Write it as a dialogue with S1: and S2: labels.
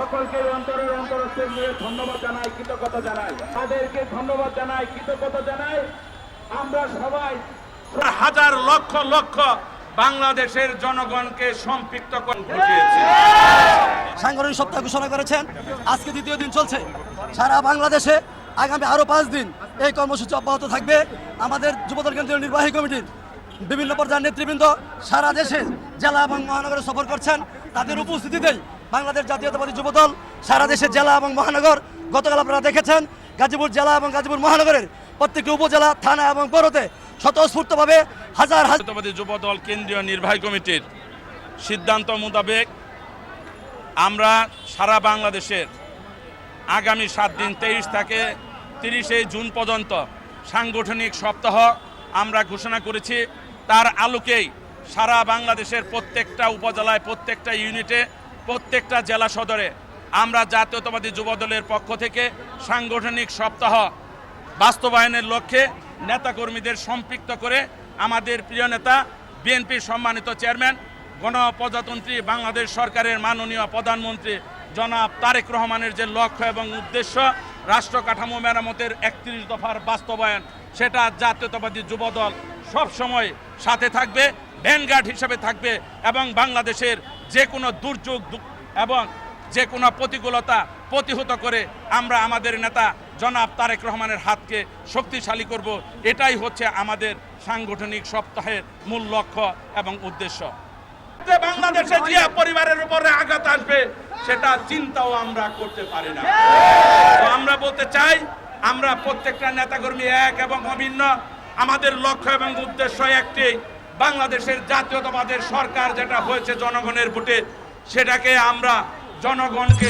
S1: সকলকে অন্তরের অন্তরস্থল নিয়ে ধন্যবাদ জানাই, কৃতজ্ঞতা জানাই, তাদেরকে ধন্যবাদ জানাই, কৃতজ্ঞতা জানাই। আমরা সবাই
S2: হাজার লক্ষ লক্ষ বাংলাদেশের জনগণকে সম্পৃক্ত ঘটিয়েছে।
S3: সাংগঠনিক সপ্তাহ ঘোষণা করেছেন, আজকে দ্বিতীয় দিন চলছে। সারা বাংলাদেশে আগামী আরও 5 দিন এই কর্মসূচি অব্যাহত থাকবে। আমাদের যুবদল কেন্দ্রীয় নির্বাহী কমিটির বিভিন্ন পর্যায়ের নেতৃবৃন্দ সারা দেশে জেলা এবং মহানগরে সফর করছেন। তাদের উপস্থিতিতেই বাংলাদেশ জাতীয়তাবাদী যুবদল সারা দেশের জেলা এবং মহানগর, গতকাল আপনারা দেখেছেন গাজীপুর জেলা এবং গাজীপুর মহানগরের প্রত্যেকটি উপজেলা, থানা এবং পৌরতে স্বতঃস্ফূর্তভাবে হাজার হাজার
S2: জাতীয়তাবাদী যুবদল কেন্দ্রীয় নির্বাহী কমিটির সিদ্ধান্ত মোতাবেক আমরা সারা বাংলাদেশের আগামী 7 দিন 23 থেকে 30 জুন পর্যন্ত সাংগঠনিক সপ্তাহ আমরা ঘোষণা করেছি। তার আলোকেই সারা বাংলাদেশের প্রত্যেকটা উপজেলায়, প্রত্যেকটা ইউনিটে, প্রত্যেকটা জেলা সদরে আমরা জাতীয়তাবাদী যুবদলের পক্ষ থেকে সাংগঠনিক সপ্তাহ বাস্তবায়নের লক্ষ্যে নেতাকর্মীদের সম্পৃক্ত করে আমাদের প্রিয় নেতা বিএনপির সম্মানিত চেয়ারম্যান, গণপ্রজাতন্ত্রী বাংলাদেশ সরকারের মাননীয় প্রধানমন্ত্রী জনাব তারেক রহমানের যে লক্ষ্য এবং উদ্দেশ্য রাষ্ট্র কাঠামো মেরামতের 31 দফার বাস্তবায়ন, সেটা জাতীয়তাবাদী যুবদল সবসময় সাথে থাকবে, ভ্যানগার্ড হিসেবে থাকবে এবং বাংলাদেশের যে কোনো দুর্যোগ এবং যে কোনো প্রতিকূলতা প্রতিহত করে আমরা আমাদের নেতা জনাব তারেক রহমানের হাতকে শক্তিশালী করব। এটাই হচ্ছে আমাদের সাংগঠনিক সপ্তাহের মূল লক্ষ্য এবং উদ্দেশ্য। বাংলাদেশে যে পরিবারের উপরে আঘাত আসবে সেটা চিন্তাও আমরা করতে পারি না। তো আমরা বলতে চাই, আমরা প্রত্যেকটা নেতাকর্মী এক এবং অভিন্ন। আমাদের লক্ষ্য এবং উদ্দেশ্য একটি, বাংলাদেশের জাতীয়তাবাদের সরকার যেটা হয়েছে জনগণের ভোটে, সেটাকে আমরা জনগণকে